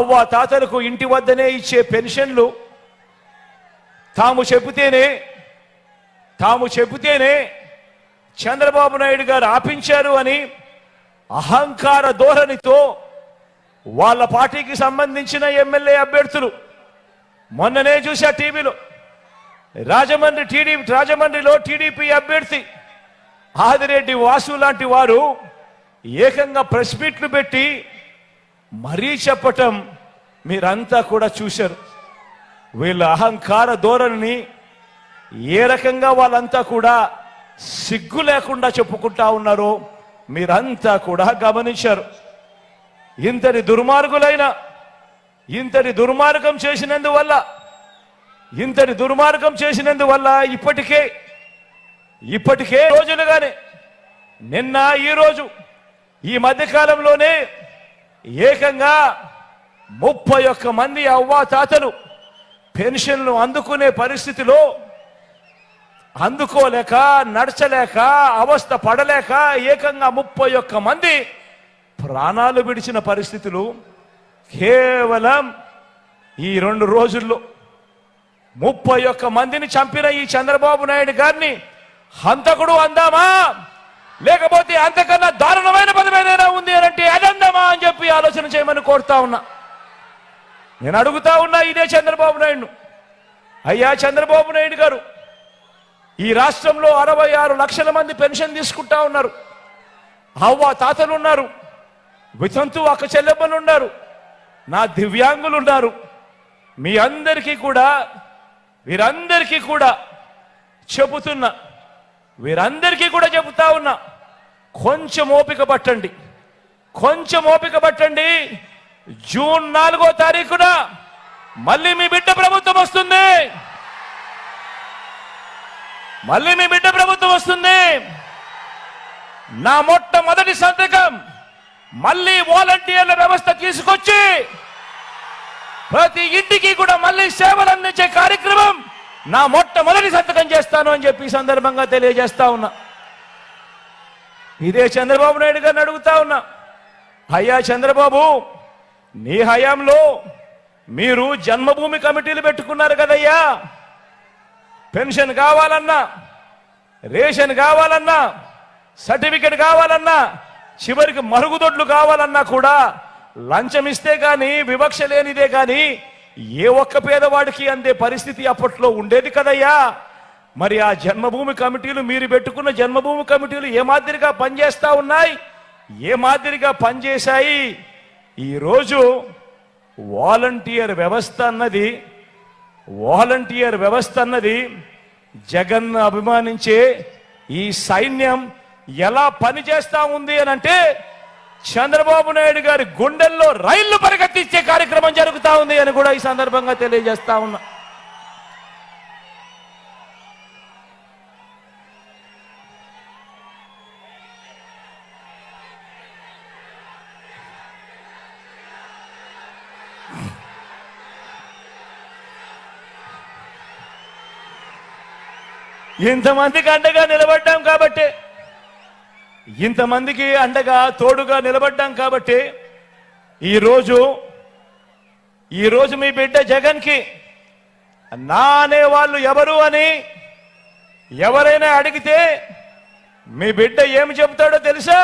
అవ్వ తాతలకు ఇంటి వద్దనే ఇచ్చే పెన్షన్లు తాము చెబితేనే చంద్రబాబు నాయుడు గారు ఆపించారు అని అహంకార ధోరణితో వాళ్ళ పార్టీకి సంబంధించిన ఎమ్మెల్యే అభ్యర్థులు మొన్ననే చూసా టీవీలో రాజమండ్రిలో టీడీపీ అభ్యర్థి ఆదిరెడ్డి వాసు లాంటి వారు ఏకంగా ప్రెస్ మీట్లు పెట్టి మరీ చెప్పటం మీరంతా కూడా చూశారు. వీళ్ళ అహంకార ధోరణిని ఏ రకంగా వాళ్ళంతా కూడా సిగ్గు లేకుండా చెప్పుకుంటా ఉన్నారో మీరంతా కూడా గమనించారు. ఇంతటి దుర్మార్గం చేసినందువల్ల ఇప్పటికే రోజులుగానే నిన్న ఈరోజు ఈ మధ్యకాలంలోనే ఏకంగా 31 మంది అవ్వాతాతలు పెన్షన్లు అందుకునే పరిస్థితిలో అందుకోలేక నడచలేక అవస్థ పడలేక ఏకంగా 31 మంది ప్రాణాలు విడిచిన పరిస్థితులు కేవలం ఈ 2 రోజుల్లో 31 మందిని చంపిన ఈ చంద్రబాబు నాయుడు గారిని హంతకుడు అందామా, లేకపోతే అంతకన్నా దారుణమైన పదం ఏదైనా ఉంది అంటే అదందామా అని చెప్పి ఆలోచన చేయమని కోరుతా ఉన్నా. నేను అడుగుతా ఉన్నా ఇదే చంద్రబాబు నాయుడు, అయ్యా చంద్రబాబు నాయుడు గారు, ఈ రాష్ట్రంలో 66 లక్షల మంది పెన్షన్ తీసుకుంటా ఉన్నారు. అవ్వ తాతలు ఉన్నారు, వితంతు అక్క చెల్లెమ్మలు ఉన్నారు, నా దివ్యాంగులు ఉన్నారు. మీ అందరికీ కూడా వీరందరికీ కూడా చెబుతా ఉన్నా, కొంచెం ఓపిక పట్టండి. జూన్ 4వ తారీఖున మళ్ళీ మీ బిడ్డ ప్రభుత్వం వస్తుంది. నా మొట్టమొదటి సంతకం మళ్ళీ వాలంటీర్ల వ్యవస్థ తీసుకొచ్చి ప్రతి ఇంటికి కూడా మళ్ళీ సేవలు అందించే కార్యక్రమం నా మొట్టమొదటి సంతకం చేస్తాను అని చెప్పి సందర్భంగా తెలియజేస్తా ఉన్నా. ఇదే చంద్రబాబు నాయుడు గారిని అడుగుతా ఉన్నా, అయ్యా చంద్రబాబు, నీ హయాంలో మీరు జన్మభూమి కమిటీలు పెట్టుకున్నారు కదయ్యా. పెన్షన్ కావాలన్నా, రేషన్ కావాలన్నా, సర్టిఫికెట్ కావాలన్నా, చివరికి మరుగుదొడ్లు కావాలన్నా కూడా లంచం ఇస్తే గాని, వివక్ష లేనిదే గాని ఏ ఒక్క పేదవాడికి అందే పరిస్థితి అప్పట్లో ఉండేది కదయ్యా. మరి ఆ జన్మభూమి కమిటీలు, మీరు పెట్టుకున్న జన్మభూమి కమిటీలు ఏ మాదిరిగా పనిచేస్తా ఉన్నాయి, ఏ మాదిరిగా పనిచేశాయి? ఈరోజు వాలంటీర్ వ్యవస్థ అన్నది జగన్ అభిమానించే ఈ సైన్యం ఎలా పనిచేస్తా ఉంది అని అంటే చంద్రబాబు నాయుడు గారి గుండెల్లో రైళ్లు పరిగెత్తించే కార్యక్రమం జరుగుతా ఉంది అని కూడా ఈ సందర్భంగా తెలియజేస్తా ఉన్నా. ఇంతమందికి అండగా నిలబడ్డాం కాబట్టి, ఇంతమందికి అండగా తోడుగా నిలబడ్డాం కాబట్టి ఈరోజు మీ బిడ్డ జగన్కి నా అనేవాళ్ళు ఎవరు అని ఎవరైనా అడిగితే మీ బిడ్డ ఏమి చెబుతాడో తెలుసా?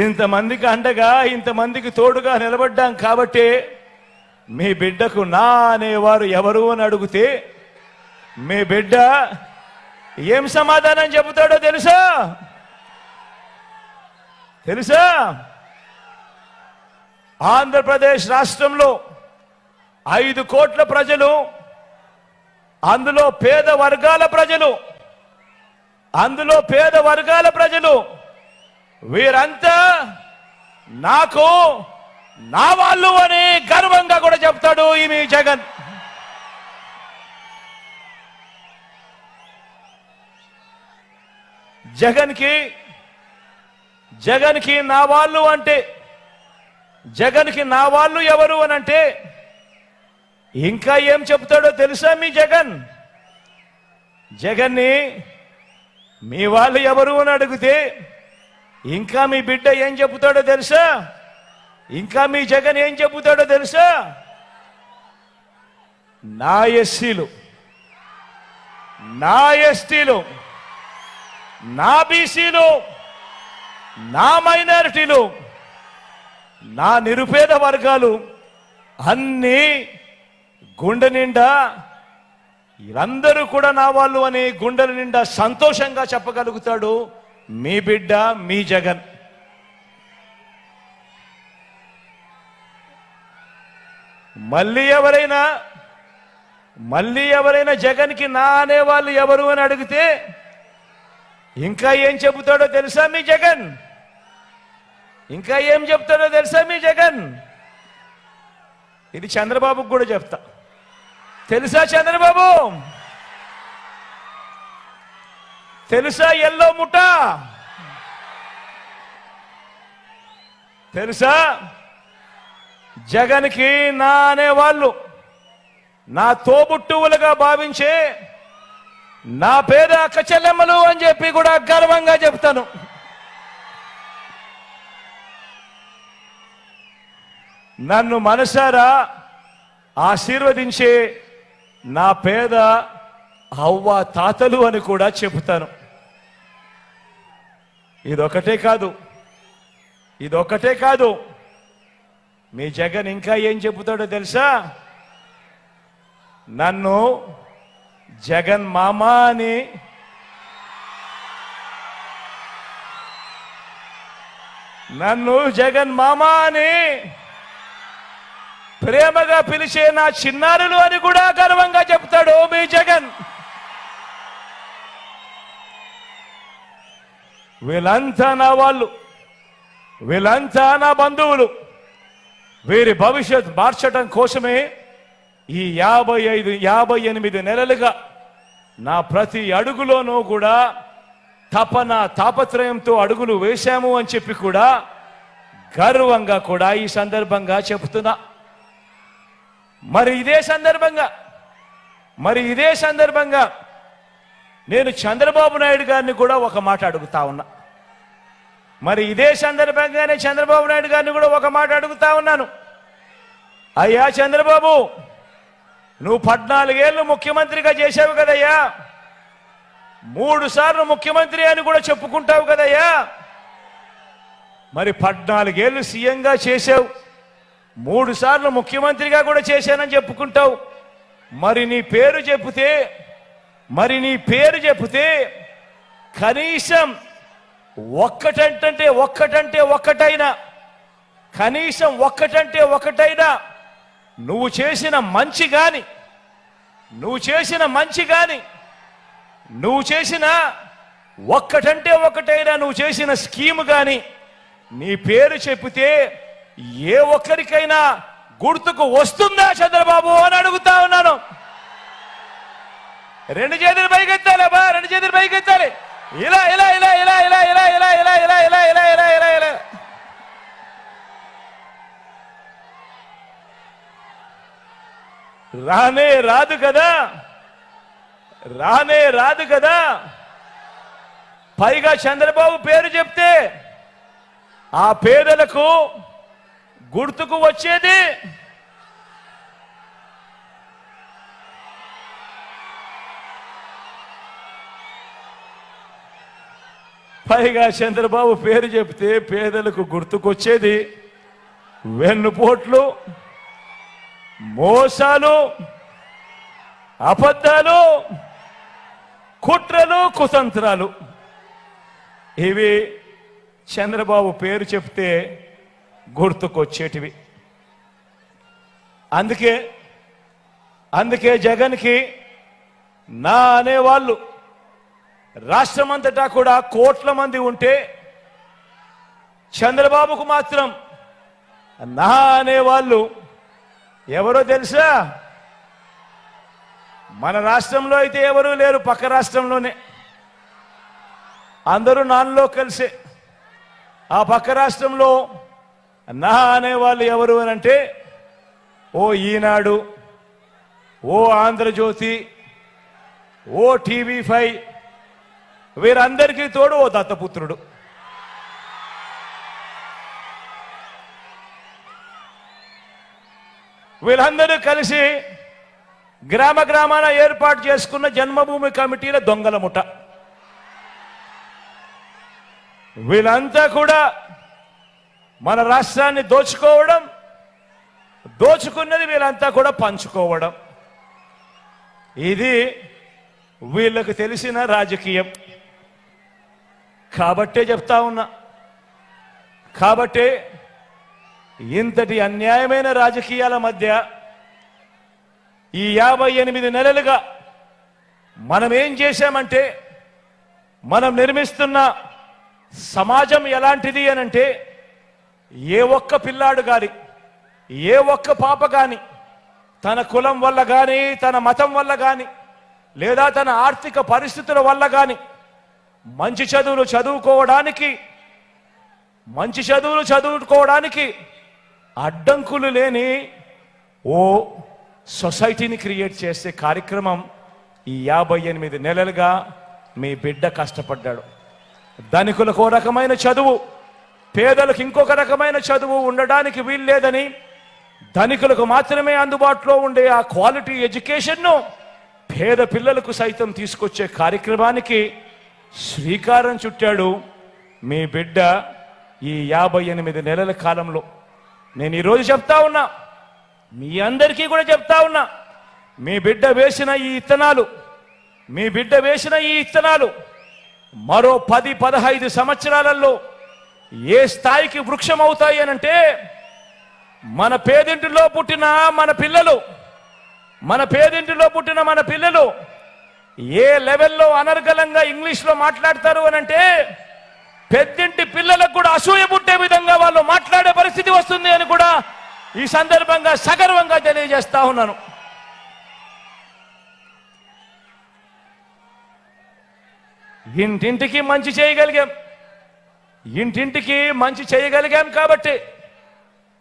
ఇంతమందికి అండగా, ఇంతమందికి తోడుగా నిలబడ్డాం కాబట్టి మీ బిడ్డకు నా అనేవారు ఎవరు అని అడిగితే మీ బిడ్డ ఏం సమాధానం చెబుతాడో తెలుసా? ఆంధ్రప్రదేశ్ రాష్ట్రంలో 5 కోట్ల ప్రజలు, అందులో పేద వర్గాల ప్రజలు వీరంతా నాకు నా వాళ్ళు అని గర్వంగా కూడా చెప్తాడు ఈ మీ జగన్. జగన్కి నా వాళ్ళు అంటే, జగన్కి నా వాళ్ళు ఎవరు అని అంటే ఇంకా ఏం చెప్తాడో తెలుసా? మీ జగన్ని మీ వాళ్ళు ఎవరు అని అడిగితే ఇంకా మీ బిడ్డ ఏం చెప్తాడో తెలుసా? ఇంకా మీ జగన్ ఏం చెబుతాడో తెలుసా? నా ఎస్సీలు, నా ఎస్టీలు, నా బీసీలు, నా మైనారిటీలు, నా నిరుపేద వర్గాలు అన్నీ గుండె నిండా వీళ్ళందరూ కూడా నా వాళ్ళు అని గుండెల నిండా సంతోషంగా చెప్పగలుగుతాడు మీ బిడ్డ, మీ జగన్. మళ్ళీ ఎవరైనా జగన్కి నా అనేవాళ్ళు ఎవరు అని అడిగితే ఇంకా ఏం చెబుతాడో తెలుసా మీ జగన్? ఇంకా ఏం చెప్తాడో తెలుసా మీ జగన్? ఇది చంద్రబాబుకు కూడా చెప్తా. తెలుసా చంద్రబాబు? తెలుసా ఎల్లో ముఠ? తెలుసా? జగన్కి నా అనేవాళ్ళు నా తోబుట్టువులుగా భావించే నా పేద అక్క చెల్లెమ్మలు అని చెప్పి కూడా గర్వంగా చెప్తాను. నన్ను మనసారా ఆశీర్వదించే నా పేద అవ్వ తాతలు అని కూడా చెబుతాను. ఇదొకటే కాదు, మీ జగన్ ఇంకా ఏం చెబుతాడో తెలుసా? నన్ను జగన్ మామ అని ప్రేమగా పిలిచే నా చిన్నారులు అని కూడా గర్వంగా చెప్తాడు మీ జగన్. వీళ్ళంతా నా వాళ్ళు, వీళ్ళంతా నా బంధువులు. వీరి భవిష్యత్ మార్చడం కోసమే ఈ 58 నెలలుగా నా ప్రతి అడుగులోనూ కూడా తాపత్రయంతో అడుగులు వేశాము అని చెప్పి కూడా గర్వంగా కూడా ఈ సందర్భంగా చెబుతున్నా. మరి ఇదే సందర్భంగా నేను చంద్రబాబు నాయుడు గారిని కూడా ఒక మాట అడుగుతా ఉన్నా. ఇదే సందర్భంగానే చంద్రబాబు నాయుడు గారిని కూడా ఒక మాట అడుగుతా ఉన్నాను. అయ్యా చంద్రబాబు, నువ్వు 14 ఏళ్ళు ముఖ్యమంత్రిగా చేశావు కదయ్యా, 3 సార్లు ముఖ్యమంత్రి అని కూడా చెప్పుకుంటావు కదయ్యా. 14 ఏళ్ళు సీఎంగా చేశావు, 3 సార్లు ముఖ్యమంత్రిగా కూడా చేశానని చెప్పుకుంటావు. మరి నీ పేరు చెబితే కనీసం ఒక్కటైనా నువ్వు చేసిన మంచి గాని నువ్వు చేసిన స్కీమ్ గాని నీ పేరు చెప్పితే ఏ ఒక్కరికైనా గుర్తుకు వస్తుందా చంద్రబాబు అని అడుగుతా ఉన్నాను. 2 చేతులు పైకెత్తాలి బా, 2 చేతులు పైకెత్తాలి. ఇలా ఇలా ఇలా ఇలా ఇలా ఇలా ఇలా ఇలా ఇలా ఇలా ఇలా ఇలా ఇలా ఇలా రానే రాదు కదా. పైగా చంద్రబాబు పేరు చెప్తే ఆ పేదలకు గుర్తుకు వచ్చేది వెన్నుపోట్లు, మోసాలు, అబద్ధాలు, కుట్రలు, కుతంత్రాలు. ఇవి చంద్రబాబు పేరు చెప్తే గుర్తుకొచ్చేటివి. అందుకే జగన్కి నా అనేవాళ్ళు రాష్ట్రమంతటా కూడా కోట్ల మంది ఉంటే చంద్రబాబుకు మాత్రం నా అనేవాళ్ళు ఎవరో తెలుసా? మన రాష్ట్రంలో అయితే ఎవరూ లేరు, పక్క రాష్ట్రంలోనే అందరూ నాన్నలో కలిసే. ఆ పక్క రాష్ట్రంలో నా అనేవాళ్ళు ఎవరు అని అంటే ఓ ఈనాడు, ఓ ఆంధ్రజ్యోతి, ఓ TV5, వీరందరికీ తోడు ఓ దత్తపుత్రుడు. వీళ్ళందరూ కలిసి గ్రామ గ్రామాన ఏర్పాటు చేసుకున్న జన్మభూమి కమిటీల దొంగల ముఠ. వీళ్ళంతా కూడా మన రాష్ట్రాన్ని దోచుకోవడం, దోచుకున్నది వీళ్ళంతా కూడా పంచుకోవడం, ఇది వీళ్ళకు తెలిసిన రాజకీయం. కాబట్టే చెప్తా ఉన్నా, కాబట్టే ఇంతటి అన్యాయమైన రాజకీయాల మధ్య ఈ 58 నెలలుగా మనం ఏం చేశామంటే, మనం నిర్మిస్తున్న సమాజం ఎలాంటిది అనంటే, ఏ ఒక్క పిల్లాడు గాని, ఏ ఒక్క పాప గాని తన కులం వల్ల గాని, తన మతం వల్ల గాని, లేదా తన ఆర్థిక పరిస్థితుల వల్ల గాని మంచి చదువులు చదువుకోవడానికి అడ్డంకులు లేని ఓ సొసైటీని క్రియేట్ చేసే కార్యక్రమం ఈ 58 నెలలుగా మీ బిడ్డ కష్టపడ్డాడు. ధనికులకు ఒక రకమైన చదువు, పేదలకు ఇంకొక రకమైన చదువు ఉండడానికి వీల్లేదని, ధనికులకు మాత్రమే అందుబాటులో ఉండే ఆ క్వాలిటీ ఎడ్యుకేషన్ను పేద పిల్లలకు సైతం తీసుకొచ్చే కార్యక్రమానికి శ్రీకారం చుట్టాడు మీ బిడ్డ ఈ 58 నెలల కాలంలో. నేను ఈరోజు చెప్తా ఉన్నా, మీ అందరికీ కూడా చెప్తా ఉన్నా, మీ బిడ్డ వేసిన ఈ ఇత్తనాలు మరో 10-15 సంవత్సరాలలో ఏ స్థాయికి వృక్షం అవుతాయి అనంటే, మన పేదింటిలో పుట్టిన మన పిల్లలు ఏ లెవెల్లో అనర్గళంగా ఇంగ్లీష్లో మాట్లాడతారు అనంటే, పెద్దింటి పిల్లలకు కూడా అసూయ పుట్టే విధంగా వాళ్ళు మాట్లాడే పరిస్థితి వస్తుంది అని కూడా ఈ సందర్భంగా సగర్వంగా తెలియజేస్తా ఉన్నాను. ఇంటింటికి మంచి చేయగలిగాం కాబట్టి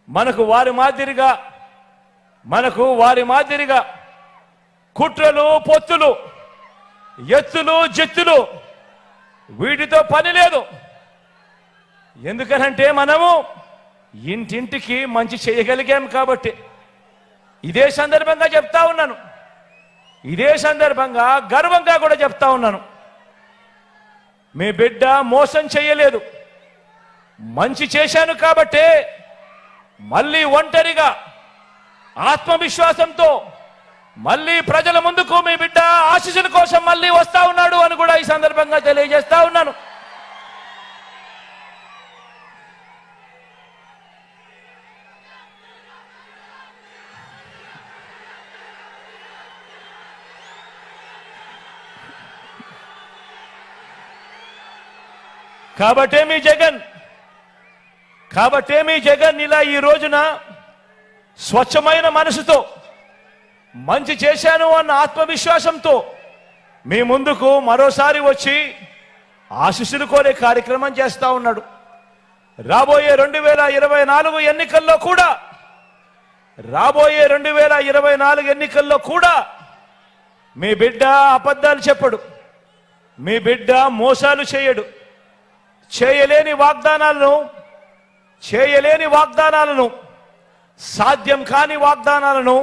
మనకు వారి మాదిరిగా కుట్రలు, పొత్తులు, ఎత్తులు, జెత్తులు వీటితో పని లేదు. ఎందుకనంటే మనము ఇంటింటికి మంచి చేయగలిగాం కాబట్టి. ఇదే సందర్భంగా చెప్తా ఉన్నాను, ఇదే సందర్భంగా గర్వంగా కూడా చెప్తా ఉన్నాను, మీ బిడ్డ మోసం చేయలేదు. మంచి చేశాను కాబట్టే మళ్ళీ ఒంటరిగా ఆత్మవిశ్వాసంతో మళ్ళీ ప్రజల ముందుకు మీ బిడ్డ ఆశీస్సుల కోసం మళ్ళీ వస్తా ఉన్నాడు అని కూడా ఈ సందర్భంగా తెలియజేస్తా ఉన్నాను. కాబట్టే మీ జగన్ ఇలా ఈ రోజున స్వచ్ఛమైన మనసుతో మంచి చేశాను అన్న ఆత్మవిశ్వాసంతో మీ ముందుకు మరోసారి వచ్చి ఆశీస్సులు కోరే కార్యక్రమం చేస్తా ఉన్నాడు. రాబోయే 2024 ఎన్నికల్లో కూడా మీ బిడ్డ అబద్ధాలు చెప్పడు, మీ బిడ్డ మోసాలు చేయడు. చేయలేని వాగ్దానాలను సాధ్యం కాని వాగ్దానాలను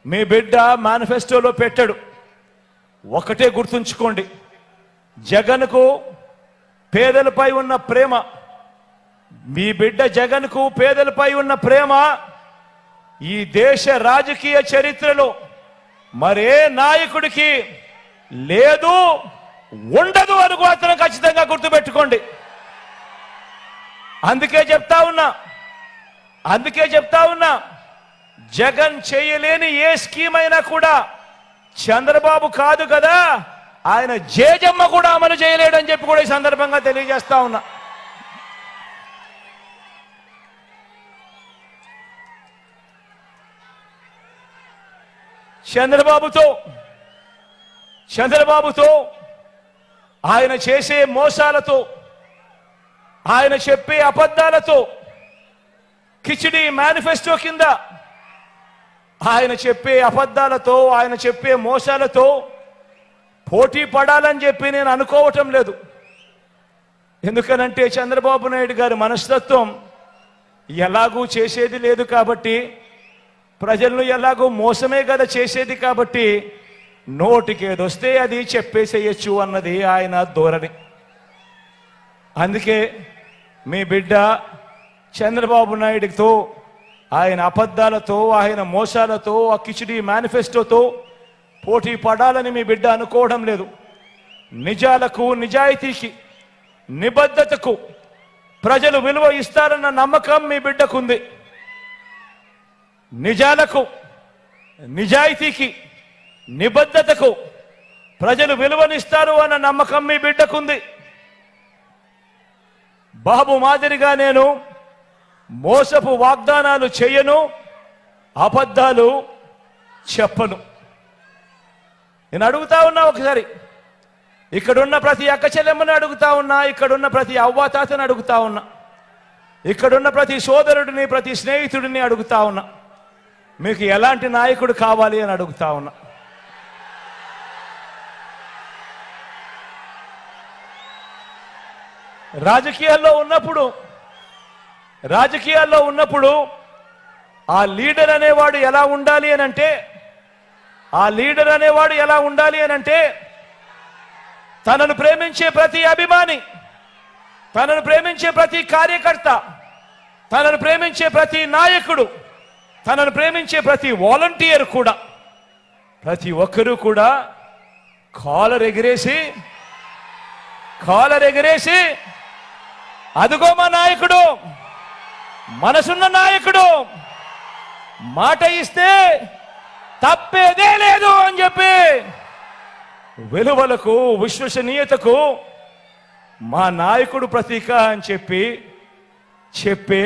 మీ బిడ్డ మేనిఫెస్టోలో పెట్టాడు. ఒకటే గుర్తుంచుకోండి, జగన్కు పేదలపై ఉన్న ప్రేమ, మీ బిడ్డ జగన్కు పేదలపై ఉన్న ప్రేమ ఈ దేశ రాజకీయ చరిత్రలో మరే నాయకుడికి లేదు, ఉండదు అని మాత్రం ఖచ్చితంగా గుర్తుపెట్టుకోండి. అందుకే చెప్తా ఉన్నా జగన్ చేయలేని ఏ స్కీమ్ అయినా కూడా చంద్రబాబు కాదు కదా, ఆయన జేజమ్మ కూడా అమలు చేయలేడని చెప్పి కూడా ఈ సందర్భంగా తెలియజేస్తా ఉన్నా. చంద్రబాబుతో ఆయన చేసే మోసాలతో, ఆయన చెప్పే అబద్ధాలతో, కిచిడి మేనిఫెస్టో కింద ఆయన చెప్పే అబద్ధాలతో, ఆయన చెప్పే మోసాలతో పోటీ పడాలని చెప్పి నేను అనుకోవటం లేదు. ఎందుకనంటే చంద్రబాబు నాయుడు గారి మనస్తత్వం ఎలాగూ చేసేది లేదు కాబట్టి ప్రజలను ఎలాగో మోసమే కదా చేసేది, కాబట్టి నోటికి ఏదొస్తే అది చెప్పేసేయచ్చు అన్నది ఆయన ధోరణి. అందుకే మీ బిడ్డ చంద్రబాబు నాయుడుతో, ఆయన అబద్ధాలతో, ఆయన మోసాలతో, ఆ కిచిడి మేనిఫెస్టోతో పోటీ పడాలని మీ బిడ్డ అనుకోవడం లేదు. నిజాలకు, నిజాయితీకి, నిబద్ధతకు ప్రజలు విలువ ఇస్తారన్న నమ్మకం మీ బిడ్డకుంది. నిజాలకు, నిజాయితీకి, నిబద్ధతకు ప్రజలు విలువనిస్తారు అన్న నమ్మకం మీ బిడ్డకుంది. బాబు మాదిరిగా నేను మోసపు వాగ్దానాలు చేయను, అబద్ధాలు చెప్పను. నేను అడుగుతా ఉన్నా, ఒకసారి ఇక్కడున్న ప్రతి అక్క చెల్లెమ్మని అడుగుతా ఉన్నా, ఇక్కడున్న ప్రతి అవ్వాతాతని అడుగుతా ఉన్నా, ఇక్కడున్న ప్రతి సోదరుడిని, ప్రతి స్నేహితుడిని అడుగుతా ఉన్నా, మీకు ఎలాంటి నాయకుడు కావాలి అని అడుగుతా ఉన్నా. రాజకీయాల్లో ఉన్నప్పుడు ఆ లీడర్ అనేవాడు ఎలా ఉండాలి అని అంటే తనను ప్రేమించే ప్రతి అభిమాని, తనను ప్రేమించే ప్రతి కార్యకర్త, తనను ప్రేమించే ప్రతి నాయకుడు, తనను ప్రేమించే ప్రతి వాలంటీర్ కూడా, ప్రతి ఒక్కరూ కూడా కాలర్ ఎగిరేసి అదుగో మా నాయకుడు, మనసున్న నాయకుడు, మాట ఇస్తే తప్పేదే లేదు అని చెప్పి విలువలకు, విశ్వసనీయతకు మా నాయకుడు ప్రతీక అని చెప్పే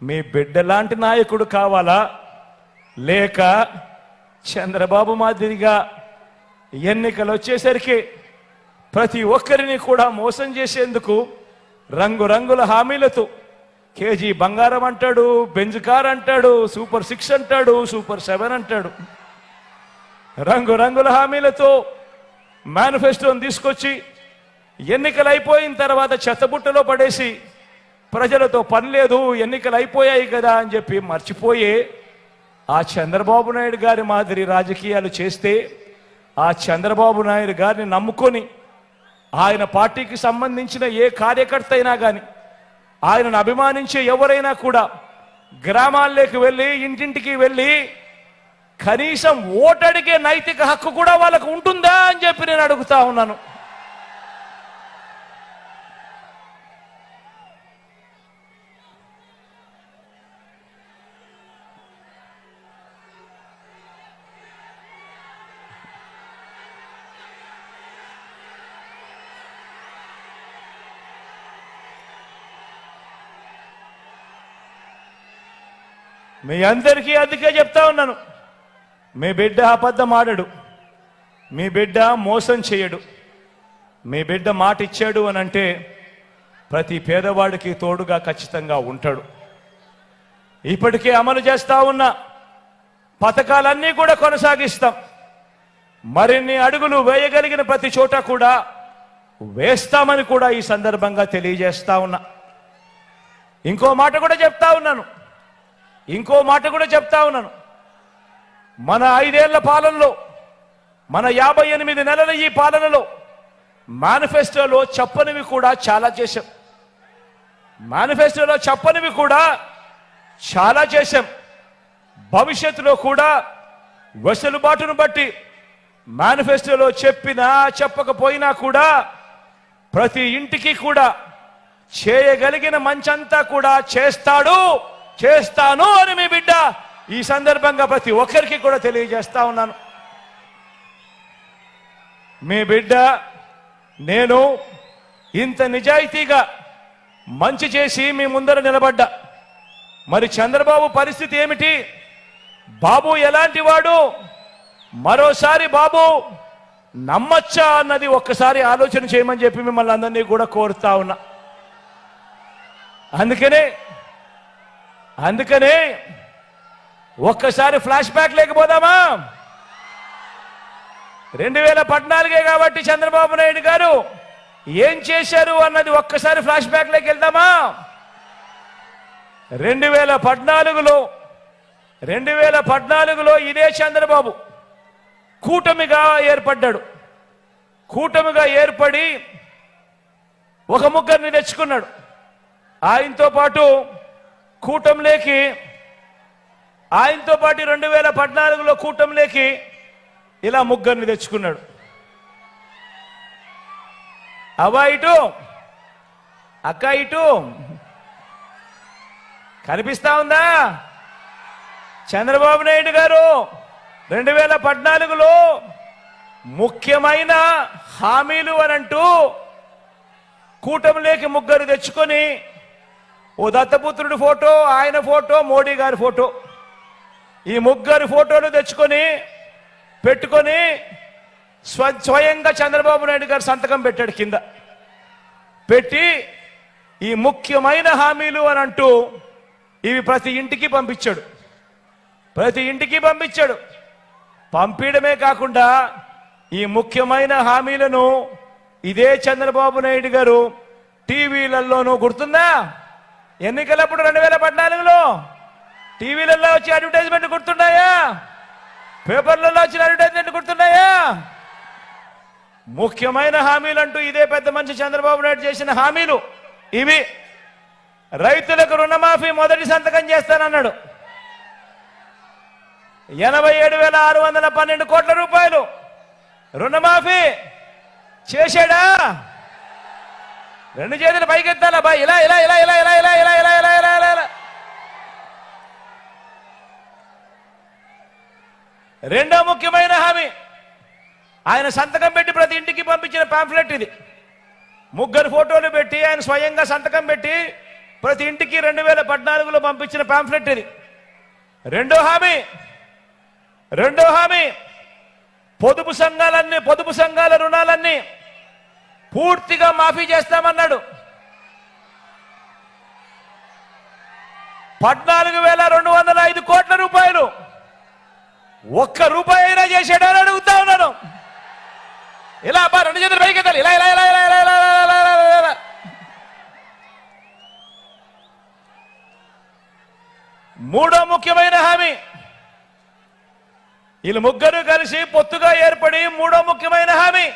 మీ బిడ్డ లాంటి నాయకుడు కావాలా, లేక చంద్రబాబు మాదిరిగా ఎన్నికలు వచ్చేసరికి ప్రతి ఒక్కరిని కూడా మోసం చేసేందుకు రంగురంగుల హామీలతో కేజీ బంగారం అంటాడు, బెంజ్ కార్ అంటాడు, సూపర్ 6 అంటాడు, సూపర్ 7 అంటాడు, రంగురంగుల హామీలతో మేనిఫెస్టోని తీసుకొచ్చి ఎన్నికలు అయిపోయిన తర్వాత చెత్తబుట్టలో పడేసి ప్రజలతో పని లేదు, ఎన్నికలు అయిపోయాయి కదా అని చెప్పి మర్చిపోయే ఆ చంద్రబాబు నాయుడు గారి మాదిరి రాజకీయాలు చేస్తే, ఆ చంద్రబాబు నాయుడు గారిని నమ్ముకొని ఆయన పార్టీకి సంబంధించిన ఏ కార్యకర్త అయినా కానీ, ఆయనను అభిమానించే ఎవరైనా కూడా గ్రామాల్లోకి వెళ్ళి, ఇంటింటికి వెళ్ళి కనీసం ఓటడిగే నైతిక హక్కు కూడా వాళ్ళకు ఉంటుందా అని చెప్పి నేను అడుగుతా ఉన్నాను. మీ అందరికీ అందుకే చెప్తా ఉన్నాను, మీ బిడ్డ అబద్ధం ఆడడు, మీ బిడ్డ మోసం చేయడు. మీ బిడ్డ మాట ఇచ్చాడు అని అంటే ప్రతి పేదవాడికి తోడుగా ఖచ్చితంగా ఉంటాడు. ఇప్పటికే అమలు చేస్తా ఉన్న పథకాలన్నీ కూడా కొనసాగిస్తాం. మరిన్ని అడుగులు వేయగలిగిన ప్రతి చోట కూడా వేస్తామని కూడా ఈ సందర్భంగా తెలియజేస్తా ఉన్నా. ఇంకో మాట కూడా చెప్తా ఉన్నాను, మన 5 ఏళ్ల పాలనలో, మన 58 నెలల ఈ పాలనలో మేనిఫెస్టోలో చెప్పనివి కూడా చాలా చేశాం. భవిష్యత్తులో కూడా వెసులుబాటును బట్టి మేనిఫెస్టోలో చెప్పినా చెప్పకపోయినా కూడా ప్రతి ఇంటికి కూడా చేయగలిగిన మంచంతా కూడా చేస్తాను అని మీ బిడ్డ ఈ సందర్భంగా ప్రతి ఒక్కరికి కూడా తెలియజేస్తా ఉన్నాను. మీ బిడ్డ నేను ఇంత నిజాయితీగా మంచి చేసి మీ ముందర నిలబడ్డా. మరి చంద్రబాబు పరిస్థితి ఏమిటి? బాబు ఎలాంటి వాడు? మరోసారి బాబు నమ్మచ్చా అన్నది ఒక్కసారి ఆలోచన చేయమని చెప్పి మిమ్మల్ని అందరినీ కూడా కోరుతా ఉన్నా. అందుకనే ఒక్కసారి ఫ్లాష్ బ్యాక్ లేకపోదామా? 2014 కాబట్టి చంద్రబాబు నాయుడు గారు ఏం చేశారు అన్నది ఒక్కసారి ఫ్లాష్ బ్యాక్ లేకి వెళ్దామా? 2014లో 2014లో ఇదే చంద్రబాబు కూటమిగా ఏర్పడ్డాడు. కూటమిగా ఏర్పడి ఒక ముగ్గురిని తెచ్చుకున్నాడు. ఆయనతో పాటు కూటమిలోకి 2014లో కూటమిలోకి ఇలా ముగ్గురిని తెచ్చుకున్నాడు. అవ్వ ఇటు, అక్క ఇటు, కనిపిస్తా ఉందా? చంద్రబాబు నాయుడు గారు 2014లో ముఖ్యమైన హామీలు అనంటూ కూటమిలోకి ముగ్గురు తెచ్చుకొని ఓ దత్తపుత్రుడి ఫోటో, ఆయన ఫోటో, మోడీ గారి ఫోటో, ఈ ముగ్గురు ఫోటోలు తెచ్చుకొని పెట్టుకొని స్వయంగా చంద్రబాబు నాయుడు గారు సంతకం పెట్టాడు. కింద పెట్టి ఈ ముఖ్యమైన హామీలు అని అంటూ ఇవి ప్రతి ఇంటికి పంపించాడు. పంపించడమే కాకుండా ఈ ముఖ్యమైన హామీలను ఇదే చంద్రబాబు నాయుడు గారు టీవీలలోనూ, గుర్తుందా? ఎన్నికలప్పుడు 2014లో టీవీలలో వచ్చి అడ్వర్టైజ్మెంట్ గుర్తున్నాయా? పేపర్లలో వచ్చిన అడ్వర్టైజ్మెంట్ గుర్తున్నాయా? ముఖ్యమైన హామీలు అంటూ ఇదే పెద్ద మనిషి చంద్రబాబు నాయుడు చేసిన హామీలు ఇవి. రైతులకు రుణమాఫీ మొదటి సంతకం చేస్తానన్నాడు. 87,612 కోట్ల రూపాయలు రుణమాఫీ చేశాడా? రెండు చేతులు పైకెత్తాలా బా, ఇలా ఇలా ఇలా ఇలా ఇలా ఇలా ఇలా ఇలా ఇలా ఇలా ఇలా ఇలా. రెండో ముఖ్యమైన హామీ ఆయన సంతకం పెట్టి ప్రతి ఇంటికి పంపించిన పాంఫ్లెట్ ఇది. ముగ్గురు ఫోటోలు పెట్టి ఆయన స్వయంగా సంతకం పెట్టి ప్రతి ఇంటికి 2014లో పంపించిన పాంఫ్లెట్ ఇది. రెండో హామీ పొదుపు సంఘాల రుణాలన్నీ పూర్తిగా మాఫీ చేస్తామన్నాడు. 14,205 కోట్ల రూపాయలు ఒక్క రూపాయి అయినా చేశాడని అడుగుతా ఉన్నాను. ఇలా అబ్బా, రెండు చేతులు పైకెత్తాలి, ఇలా ఇలా ఇలా ఇలా ఇలా ఇలా ఇలా. మూడో ముఖ్యమైన హామీ, వీళ్ళు ముగ్గురు కలిసి పొత్తుగా ఏర్పడి మూడో ముఖ్యమైన హామీ,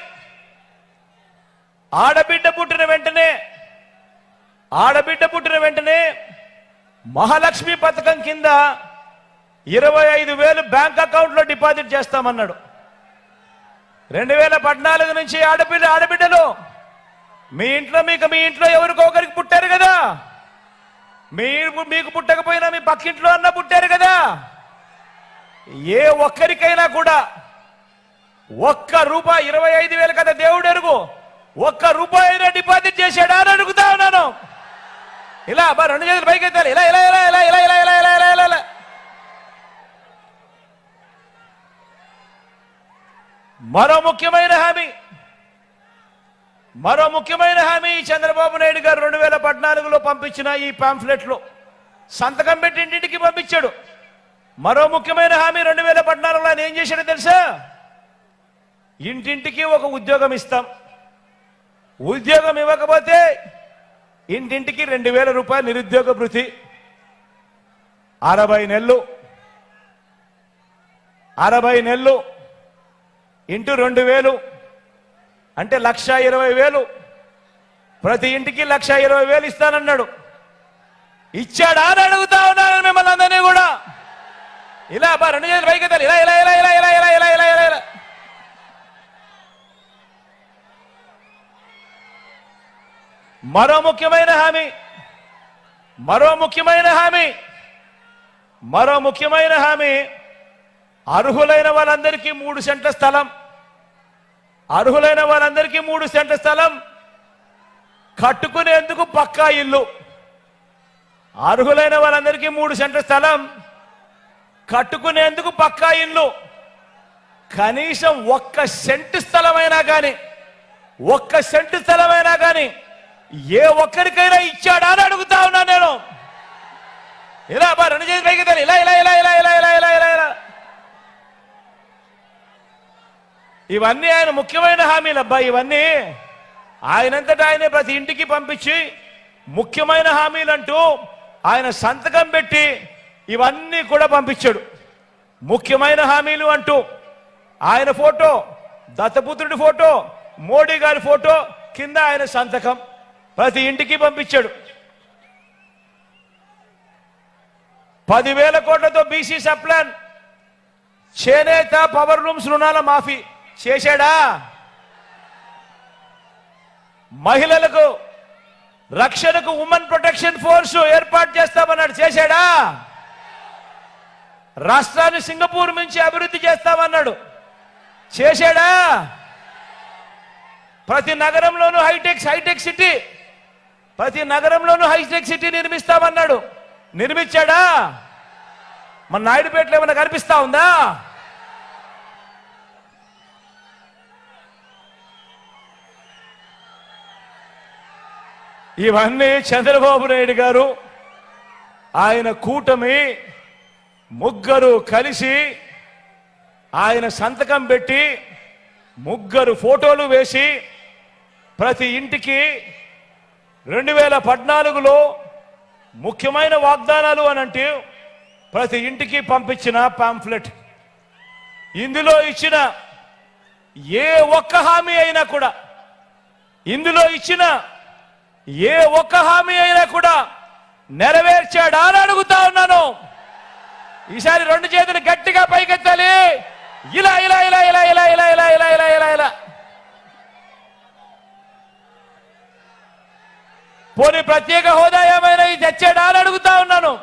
ఆడబిడ్డ పుట్టిన వెంటనే మహాలక్ష్మి పథకం కింద 25,000 బ్యాంక్ అకౌంట్లో డిపాజిట్ చేస్తామన్నాడు. 2014 నుంచి ఆడబిడ్డలు మీ ఇంట్లో ఎవరికో ఒకరికి పుట్టారు కదా, మీకు పుట్టకపోయినా మీ పక్కింట్లో అన్న పుట్టారు కదా, ఏ ఒక్కరికైనా కూడా ఒక్క రూపాయి, 25,000 కదా దేవుడు ఎరుగు, ఒక్క రూపాయి అయినా డిపాజిట్ చేశాడా అని అడుగుతా ఉన్నాను. ఇలా అబ్బా, రెండు చేతులు పైకెత్తాలి, ఇలా ఇలా ఇలా ఇలా ఇలా ఇలా ఇలా ఇలా ఇలా ఇలా. మరో ముఖ్యమైన హామీ చంద్రబాబు నాయుడు గారు 2014లో పంపించిన ఈ పాంఫ్లెట్లో సంతకం పెట్టి ఇంటింటికి పంపించాడు. మరో ముఖ్యమైన హామీ 2014లో ఆయన ఏం చేశాడో తెలుసా? ఇంటింటికి ఒక ఉద్యోగం ఇస్తాం, ఉద్యోగం ఇవ్వకపోతే ఇంటింటికి 2,000 రూపాయలు నిరుద్యోగ భృతి, 60 నెలలు ఇంటూ 2,000 అంటే 1,20,000. ప్రతి ఇంటికి 1,20,000 ఇస్తానన్నాడు. ఇచ్చాడా అని అడుగుతా ఉన్నాను మిమ్మల్ని అందరినీ కూడా. ఇలా అబ్బా, రెండు చేతులు పైకి ఎత్తాలి, ఇలా ఇలా ఇలా ఇలా ఇలా ఇలా ఇలా ఇలా ఇలా ఇలా. మరో ముఖ్యమైన హామీ అర్హులైన వాళ్ళందరికీ 3 సెంట్ల స్థలం, కట్టుకునేందుకు పక్కా ఇల్లు. అర్హులైన వాళ్ళందరికీ 3 సెంట్ల స్థలం, కట్టుకునేందుకు పక్కా ఇల్లు. కనీసం 1 సెంటు స్థలమైనా కానీ ఏ ఒక్కరికైనా ఇచ్చాడా అని అడుగుతా ఉన్నా నేను. ఇలా అబ్బా, రెండు చేతులు పైకి ఎత్తాలి, ఇలా ఇలా ఇలా ఇలా ఇలా ఇలా ఇలా ఇలా ఇలా. ఇవన్నీ ఆయన ముఖ్యమైన హామీలు అబ్బా. ఇవన్నీ ఆయనంతటా ఆయనే ప్రతి ఇంటికి పంపించి ముఖ్యమైన హామీలంటూ ఆయన సంతకం పెట్టి ఇవన్నీ కూడా పంపించాడు. ముఖ్యమైన హామీలు అంటూ ఆయన ఫోటో, దత్తపుత్రుడి ఫోటో, మోడీ గారి ఫోటో, కింద ఆయన సంతకం ప్రతి ఇంటికి పంపించాడు. 10,000 కోట్లతో బీసీ సప్లాన్, చేనేత పవర్ లూమ్స్ రుణాల మాఫీ చేశాడా? మహిళలకు రక్షణకు ఉమెన్ ప్రొటెక్షన్ ఫోర్స్ ఏర్పాటు చేస్తామన్నాడు, చేశాడా? రాష్ట్రాన్ని సింగపూర్ నుంచి అభివృద్ధి చేస్తామన్నాడు, చేశాడా? ప్రతి నగరంలోనూ హైటెక్ సిటీ, ప్రతి నగరంలోనూ హైటెక్ సిటీ నిర్మిస్తామన్నాడు, నిర్మించాడా? మన నాయుడుపేటలో ఏమైనా కనిపిస్తా ఉందా? ఇవన్నీ చంద్రబాబు నాయుడు గారు, ఆయన కూటమి ముగ్గురు కలిసి ఆయన సంతకం పెట్టి ముగ్గురు ఫోటోలు వేసి ప్రతి ఇంటికి 2014లో ముఖ్యమైన వాగ్దానాలు అని అంటే ప్రతి ఇంటికి పంపించిన పాంఫ్లెట్. ఇందులో ఇచ్చిన ఏ ఒక్క హామీ అయినా కూడా, ఇందులో ఇచ్చిన ఏ ఒక్క హామీ అయినా కూడా నెరవేర్చాడా అని అడుగుతా ఉన్నాను. ఈసారి 2 చేతులు గట్టిగా పైకెత్తాలి. ఇలా ఇలా ఇలా ఇలా ఇలా ఇలా ఇలా ఇలా ఇలా ఇలా ఇలా పోనీ ప్రత్యేక హోదా ఏమైనా తెచ్చాడా అని అడుగుతా ఉన్నాను.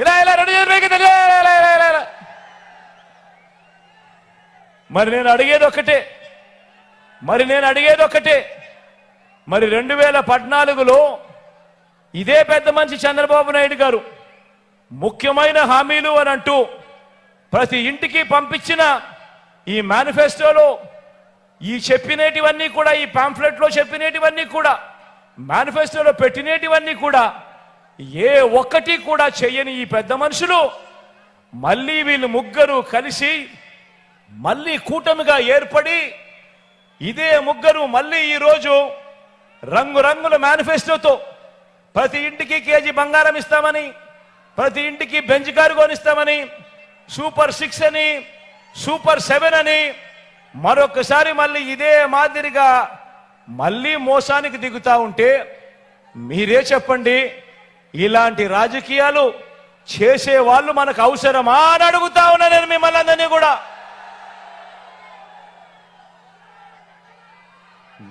ఇలా ఇలా 2 చేతులు పైకెత్తాలి. ఇలా ఇలా ఇలా ఇలా. మరి నేను అడిగేది ఒక్కటే, మరి 2014లో ఇదే పెద్ద మనిషి చంద్రబాబు నాయుడు గారు ముఖ్యమైన హామీలు అని అంటూ ప్రతి ఇంటికి పంపించిన ఈ మేనిఫెస్టోలో ఈ చెప్పినటివన్నీ కూడా, ఈ పాంఫ్లెట్లో చెప్పినటివన్నీ కూడా, మేనిఫెస్టోలో పెట్టినటివన్నీ కూడా ఏ ఒక్కటి కూడా చెయ్యని ఈ పెద్ద మనుషులు మళ్ళీ వీళ్ళు ముగ్గురు కలిసి మళ్ళీ కూటమిగా ఏర్పడి ఇదే ముగ్గురు మళ్ళీ ఈరోజు రంగురంగుల మేనిఫెస్టోతో ప్రతి ఇంటికి కేజీ బంగారం ఇస్తామని, ప్రతి ఇంటికి బెంచ్ కారు కొనిస్తామని, సూపర్ 6 అని, సూపర్ 7 అని మరొకసారి మళ్ళీ ఇదే మాదిరిగా మళ్ళీ మోసానికి దిగుతా ఉంటే మీరే చెప్పండి, ఇలాంటి రాజకీయాలు చేసే వాళ్ళు మనకు అవసరమా అని అడుగుతా ఉన్నా నేను మిమ్మల్ని అందరినీ కూడా.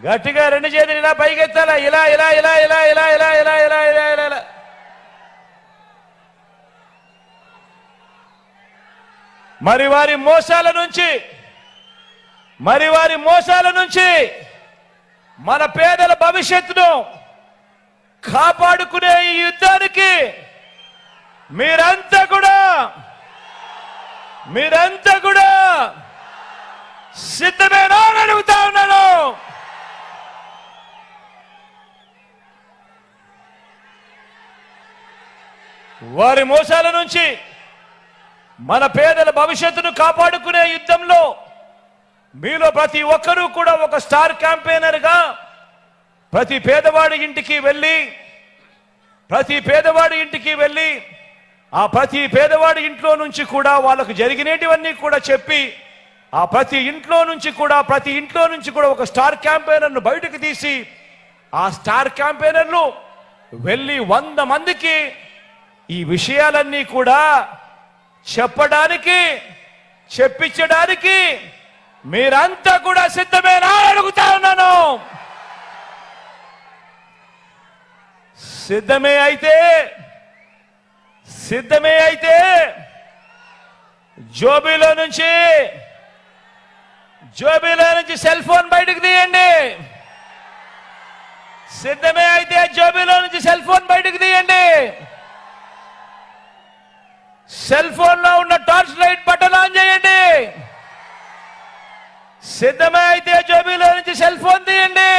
గట్టిగా 2 చేతులు ఇలా పైకెత్తాలా. ఇలా ఇలా ఇలా ఇలా ఇలా ఇలా ఇలా ఇలా ఇలా ఇలా ఇలా. మరి వారి మోసాల నుంచి మన పేదల భవిష్యత్తును కాపాడుకునే ఈ యుద్ధానికి మీరంతా కూడా సిద్ధమేనా అని అడుగుతా ఉన్నాను. వారి మోసాల నుంచి మన పేదల భవిష్యత్తును కాపాడుకునే యుద్ధంలో మీలో ప్రతి ఒక్కరూ కూడా ఒక స్టార్ క్యాంపెయినర్గా ప్రతి పేదవాడి ఇంటికి వెళ్ళి ఆ ప్రతి పేదవాడి ఇంట్లో నుంచి కూడా వాళ్ళకు జరిగినటివన్నీ కూడా చెప్పి ఆ ప్రతి ఇంట్లో నుంచి కూడా ఒక స్టార్ క్యాంపెయినర్ను బయటకు తీసి ఆ స్టార్ క్యాంపెయినర్లు వెళ్ళి 100 మందికి ఈ విషయాలన్నీ కూడా చెప్పించడానికి మీరంతా కూడా సిద్ధమేనా అడుగుతా ఉన్నాను. సిద్ధమే అయితే జోబీలో నుంచి సెల్ ఫోన్ బయటకు తీయండి. సిద్ధమే అయితే జోబీలో నుంచి సెల్ ఫోన్ బయటకు తీయండి. సెల్ ఫోన్ లో ఉన్న టార్చ్ లైట్ బటన్ ఆన్ చేయండి. సిద్ధమే అయితే జోబీలో నుంచి సెల్ ఫోన్ తీయండి.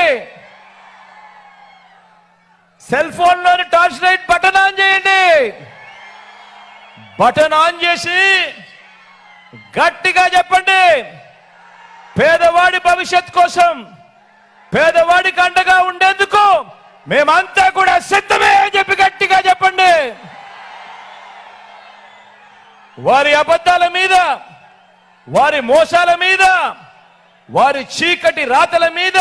సెల్ ఫోన్ లోని టార్చ్ లైట్ బటన్ ఆన్ చేయండి. బటన్ ఆన్ చేసి గట్టిగా చెప్పండి, పేదవాడి భవిష్యత్ కోసం, పేదవాడికి అండగా ఉండేందుకు మేమంతా కూడా సిద్ధమే అని చెప్పి గట్టిగా చెప్పండి. వారి అబద్ధాల మీద, వారి మోసాల మీద, వారి చీకటి రాతల మీద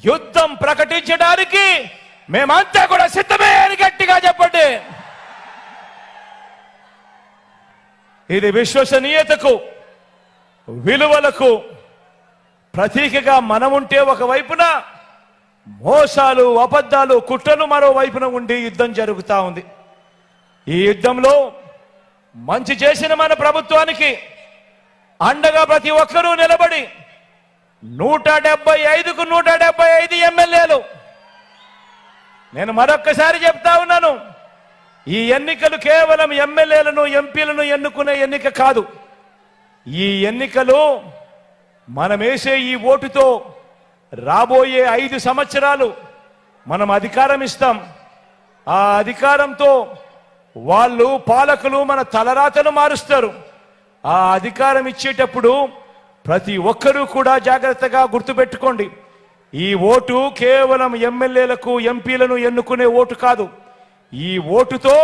యుద్ధం ప్రకటించడానికి మేమంతా కూడా సిద్ధమే అని గట్టిగా చెప్పండి. ఇది విశ్వసనీయతకు, విలువలకు ప్రతీకగా మనముంటే ఒకవైపున, మోసాలు, అబద్ధాలు, కుట్రలు మరోవైపున ఉండి యుద్ధం జరుగుతూ ఉంది. ఈ యుద్ధంలో మంచి చేసిన మన ప్రభుత్వానికి అండగా ప్రతి ఒక్కరూ నిలబడి 175కు 175 ఎమ్మెల్యేలు. నేను మరొక్కసారి చెప్తా ఉన్నాను, ఈ ఎన్నికలు కేవలం ఎమ్మెల్యేలను, ఎంపీలను ఎన్నుకునే ఎన్నిక కాదు. ఈ ఎన్నికలు మనం వేసే ఈ ఓటుతో రాబోయే 5 సంవత్సరాలు మనం అధికారం ఇస్తాం. ఆ అధికారంతో వాళ్ళు, పాలకులు మన తలరాతను మారుస్తారు. ఆ అధికారం ఇచ్చేటప్పుడు ప్రతి ఒక్కరూ కూడా జాగ్రత్తగా గుర్తుపెట్టుకోండి, ఈ ఓటు కేవలం ఎమ్మెల్యేలకు, ఎంపీలను ఎన్నుకునే ఓటు కాదు. ఈ ఓటుతో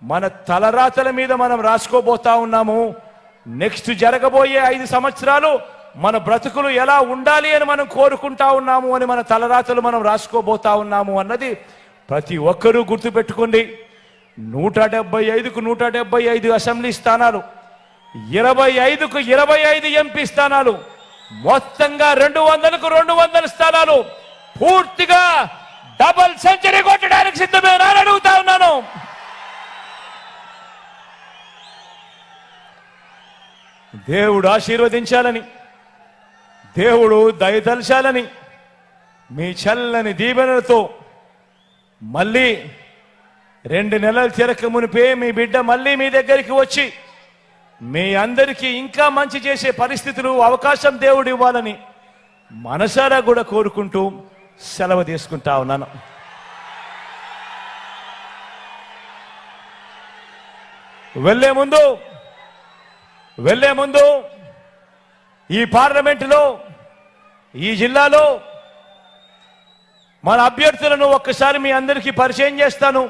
మన తలరాతల మీద మనం రాసుకోబోతా ఉన్నాము. నెక్స్ట్ జరగబోయే 5 సంవత్సరాలు మన బ్రతుకులు ఎలా ఉండాలి అని మనం కోరుకుంటా ఉన్నాము అని మన తలరాతలు మనం రాసుకోబోతా ఉన్నాము అన్నది ప్రతి ఒక్కరూ గుర్తుపెట్టుకోండి. 175కు 175 అసెంబ్లీ స్థానాలు, 25కు 25 ఎంపీ స్థానాలు, మొత్తంగా 200కు 200 స్థానాలు పూర్తిగా డబల్ సెంచరీ కొట్టడానికి సిద్ధమే అని అడుగుతా ఉన్నాను. దేవుడు ఆశీర్వదించాలని, దేవుడు దయదల్చాలని మీ చల్లని దీవెనలతో మళ్ళీ 2 నెలలు తిరక మునిపే మీ బిడ్డ మళ్ళీ మీ దగ్గరికి వచ్చి మీ అందరికీ ఇంకా మంచి చేసే పరిస్థితులు, అవకాశం దేవుడు ఇవ్వాలని మనసారా కూడా కోరుకుంటూ సెలవు తీసుకుంటా ఉన్నాను. వెళ్లే ముందు ఈ పార్లమెంటులో, ఈ జిల్లాలో మన అభ్యర్థులను ఒక్కసారి మీ అందరికీ పరిచయం చేస్తాను.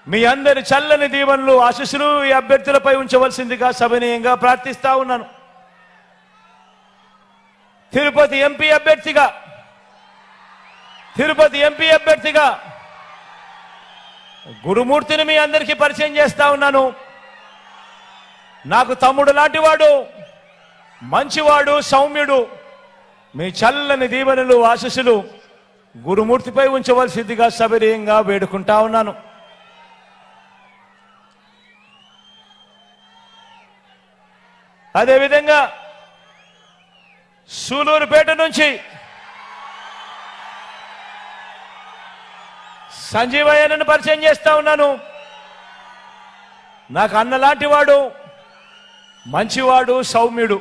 మీ అందరి చల్లని దీవెనలు, ఆశీస్సులు ఈ అభ్యర్థులపై ఉంచవలసిందిగా సవినయంగా ప్రార్థిస్తా ఉన్నాను. తిరుపతి ఎంపీ అభ్యర్థిగా గురుమూర్తిని మీ అందరికీ పరిచయం చేస్తా ఉన్నాను. నాకు తమ్ముడు లాంటివాడు, మంచివాడు, సౌమ్యుడు. మీ చల్లని దీవెనలు, ఆశీస్సులు గురుమూర్తిపై ఉంచవలసిందిగా సవినయంగా వేడుకుంటా ఉన్నాను. అదేవిధంగా సూలూరుపేట నుంచి సంజీవయ్యను పరిచయం చేస్తా ఉన్నాను. నాకు అన్నలాంటి వాడు, మంచివాడు, సౌమ్యుడు.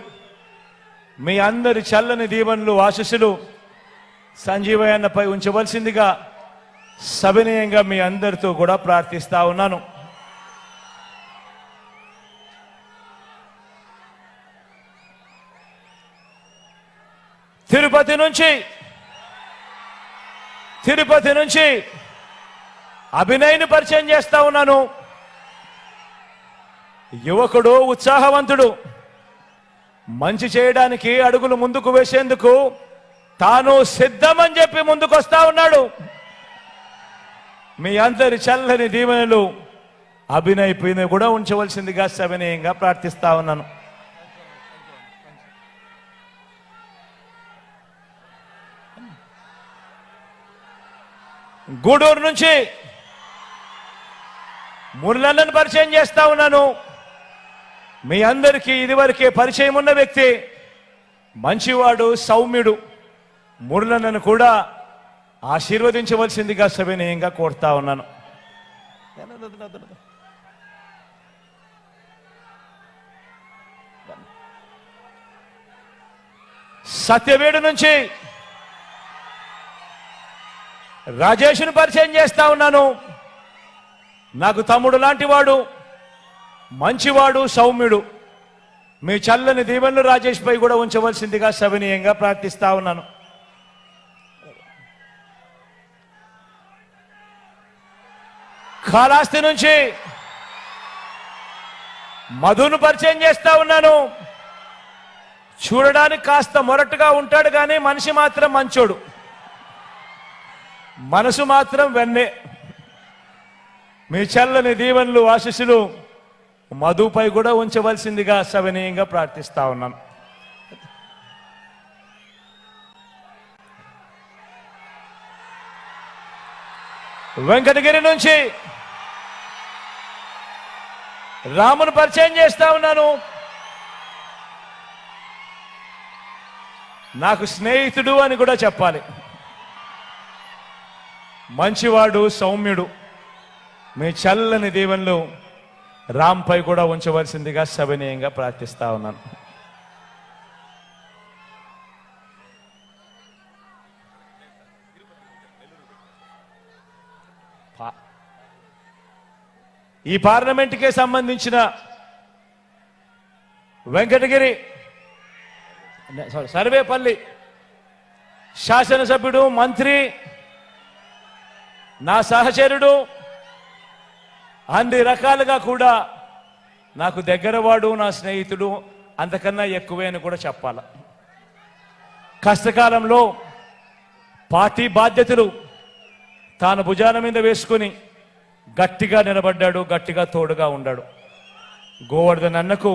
మీ అందరి చల్లని దీవెనలు, ఆశీస్సులు సంజీవయ్యపై ఉంచవలసిందిగా సవినయంగా మీ అందరితో కూడా ప్రార్థిస్తా ఉన్నాను. తిరుపతి నుంచి అభినయ్ని పరిచయం చేస్తా ఉన్నాను. యువకుడు, ఉత్సాహవంతుడు, మంచి చేయడానికి అడుగులు ముందుకు వేసేందుకు తాను సిద్ధమని చెప్పి ముందుకు వస్తా ఉన్నాడు. మీ అందరి చల్లని దీవెనలు అభినయ్ పైన కూడా ఉంచవలసిందిగా సవినయంగా ప్రార్థిస్తా ఉన్నాను. గూడూరు నుంచి మురళన్నను పరిచయం చేస్తా ఉన్నాను. మీ అందరికీ ఇదివరకే పరిచయం ఉన్న వ్యక్తి, మంచివాడు, సౌమ్యుడు. మురళన్నను కూడా ఆశీర్వదించవలసిందిగా సవినయంగా కోరుతా ఉన్నాను. సత్యవేడు నుంచి రాజేష్ను పరిచయం చేస్తా ఉన్నాను. నాకు తమ్ముడు లాంటి వాడు, మంచివాడు, సౌమ్యుడు. మీ చల్లని దీవెనలు రాజేష్ పై కూడా ఉంచవలసిందిగా సవినయంగా ప్రార్థిస్తా ఉన్నాను. కాళహస్తి నుంచి మధును పరిచయం చేస్తా ఉన్నాను. చూడడానికి కాస్త మొరటుగా ఉంటాడు కానీ మనిషి మాత్రం మంచోడు, మనసు మాత్రం వెన్నే. మీ చల్లని దీవెనలు ఆశీస్సులు మధుపై కూడా ఉంచవలసిందిగా సవినయంగా ప్రార్థిస్తా ఉన్నాను. వెంకటగిరి నుంచి రామును పరిచయం చేస్తా ఉన్నాను. నాకు స్నేహితుడు అని కూడా చెప్పాలి. మంచివాడు, సౌమ్యుడు. మీ చల్లని దీవెనలు రాంపై కూడా ఉంచవలసిందిగా సవినయంగా ప్రార్థిస్తా ఉన్నాను. ఈ పార్లమెంటుకే సంబంధించిన వెంకటగిరి సర్వేపల్లి శాసనసభ్యుడు, మంత్రి, నా సహచరుడు, అన్ని రకాలుగా కూడా నాకు దగ్గరవాడు, నా స్నేహితుడు, అంతకన్నా ఎక్కువే అని కూడా చెప్పాల. కష్టకాలంలో పార్టీ బాధ్యతలు తాను భుజాన మీద వేసుకుని గట్టిగా నిలబడ్డాడు, గట్టిగా తోడుగా ఉన్నాడు. గోవర్ధన్ అన్నకు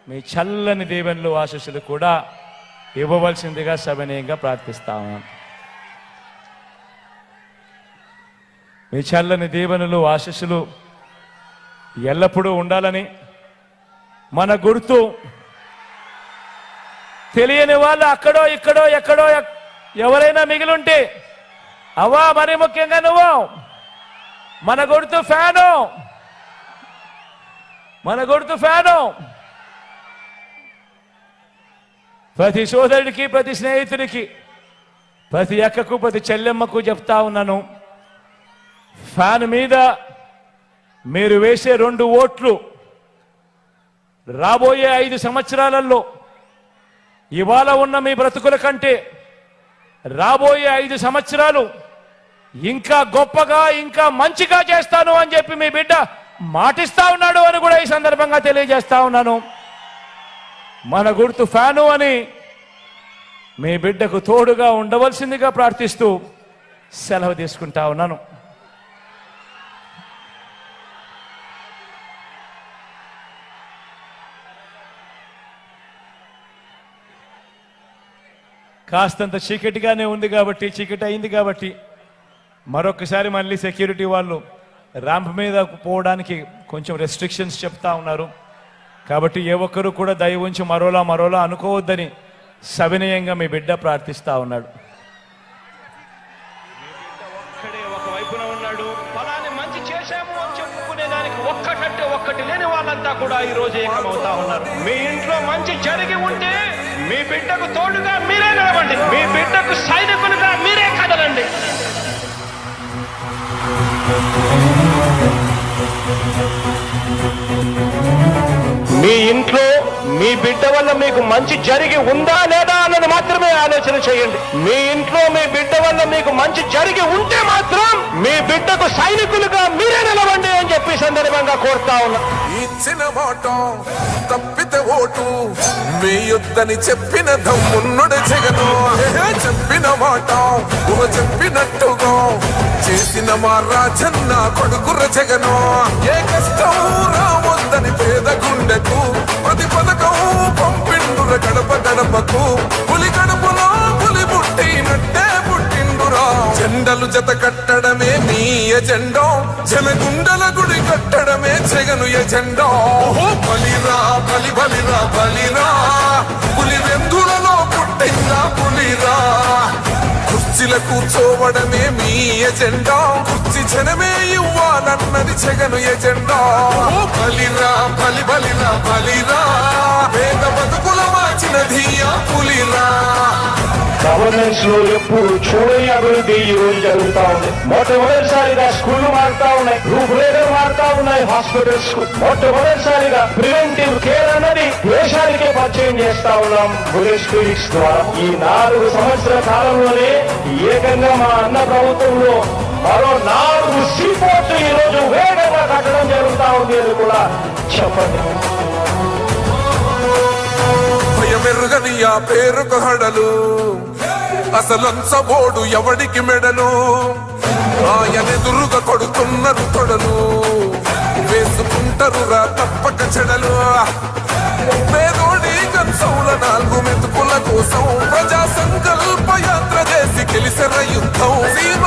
మీ చల్లని దీవెనలు ఆశీస్సులు కూడా ఇవ్వవలసిందిగా సవినయంగా ప్రార్థిస్తాము. మీ చల్లని దీవెనలు ఆశీస్సులు ఎల్లప్పుడూ ఉండాలని, మన గుర్తు తెలియని వాళ్ళు అక్కడో ఇక్కడో ఎక్కడో ఎవరైనా మిగిలుంటే, అవ్వా మరి ముఖ్యంగా నువ్వు మన గుర్తు ఫ్యాను, మన గుర్తు ఫ్యాను. ప్రతి సోదరుడికి, ప్రతి స్నేహితుడికి, ప్రతి అక్కకు, ప్రతి చెల్లెమ్మకు చెప్తా ఉన్నాను, ఫ్యాన్ మీద మీరు వేసే 2 ఓట్లు రాబోయే 5 సంవత్సరాలలో ఇవాళ ఉన్న మీ బ్రతుకుల కంటే రాబోయే 5 సంవత్సరాలు ఇంకా గొప్పగా, ఇంకా మంచిగా చేస్తాను అని చెప్పి మీ బిడ్డ మాటిస్తా ఉన్నాడు అని కూడా ఈ సందర్భంగా తెలియజేస్తా ఉన్నాను. మన గుర్తు ఫ్యాను అని మీ బిడ్డకు తోడుగా ఉండవలసిందిగా ప్రార్థిస్తూ సెలవు తీసుకుంటా ఉన్నాను. కాస్తంత చీకటిగానే ఉంది కాబట్టి, చీకటి అయింది కాబట్టి మరొకసారి మళ్ళీ సెక్యూరిటీ వాళ్ళు ర్యాంప్ మీద పోవడానికి కొంచెం రెస్ట్రిక్షన్స్ చెప్తా ఉన్నారు. కాబట్టి ఏ ఒక్కరూ కూడా దయ ఉంచి మరోలా అనుకోవద్దని సవినయంగా మీ బిడ్డ ప్రార్థిస్తా ఉన్నాడు. ఒక్కడే ఒకవైపున ఉన్నాడు. ఫలాన్ని మంచి చేశాము అని చెప్పుకునేదానికి ఒక్కటి లేని వాళ్ళంతా కూడా ఈ రోజు ఏకమవుతా ఉన్నారు. మీ ఇంట్లో మంచి జరిగి ఉంటే మీ బిడ్డకు తోడుగా మీరే నిలబండి, మీ బిడ్డకు సైనికులుగా మీరే కదలండి. మీ ఇంట్లో మీ బిడ్డ వల్ల మీకు మంచి జరిగి ఉందా లేదా అన్నది మాత్రమే ఆలోచన చేయండి. మీ ఇంట్లో మీ బిడ్డ వల్ల మీకు మంచి జరిగి ఉంటే మాత్రం మీ బిడ్డకు సైనికులుగా మీరే నిలవండి అని చెప్పి సందర్భంగా కోరుతా ఉన్నా. ఇచ్చిన మాట తప్పితే ఓటు మీ యుద్ధని చెప్పిన దమ్మున్నడు జగను. చెప్పిన మాట చెప్పినట్టుగా చేసిన మా రాజన్న కొడుకుర జగను. ఏ కష్టం రావద్దని పేద గుండెకు ప్రతి పథకం పంపిండుర గడప గడపకు. పులి గడపలో పులి పుట్టినట్టే పుట్టిండురా. జెండలు జత కట్టడమే మీ ఎజెండా, జనగుండల గుడి కట్టడమే జగను ఎజెండా. బలిరా బలి బలిరా బలిరా, పులి వెందులలో పుట్టిందా పులిరా. కుర్చీల కూర్చోవడమే మీ ఎజెండా, కుర్చీ జనమే ఇవ్వాలన్నది జగను ఎజెండా. బలిరా బలి బలిరా బలిరా, పేద బతుకుల మార్చినది ఆ పులిరా. గవర్నెన్స్ లో ఎప్పుడు చూడని అభివృద్ధి ఈ రోజు జరుగుతా ఉంది. మొట్టమొదటిసారిగా స్కూళ్లు మారుతా ఉన్నాయి, రూపురేఖలు మారుతా ఉన్నాయి. హాస్పిటల్స్ మొట్టమొదటిసారిగా ప్రివెంటివ్ కేర్ అన్నది దేశానికే పరిచయం చేస్తా ఉన్నాం బుల్లెట్ క్లినిక్స్ ద్వారా. ఈ 4 సంవత్సరాల కాలంలోనే ఏకంగా మా అన్న ప్రభుత్వంలో మరో 4 సీపోర్ట్లు ఈ రోజు వేగంగా కట్టడం జరుగుతా ఉంది అని కూడా చెప్పండి. పెరుగని ఆ పేరుకు హడలు అసలంచబోడు ఎవడికి మెడలు ఆయనెదురుగా కొడుతున్నారు తొడలు వేసుకుంటారు రా తప్పక చెడలు పేదోడి కంచౌల 4 మెతుకుల కోసం ప్రజా సంకల్ప యాత్ర చేసి గెలిసిన యుద్ధం సీమ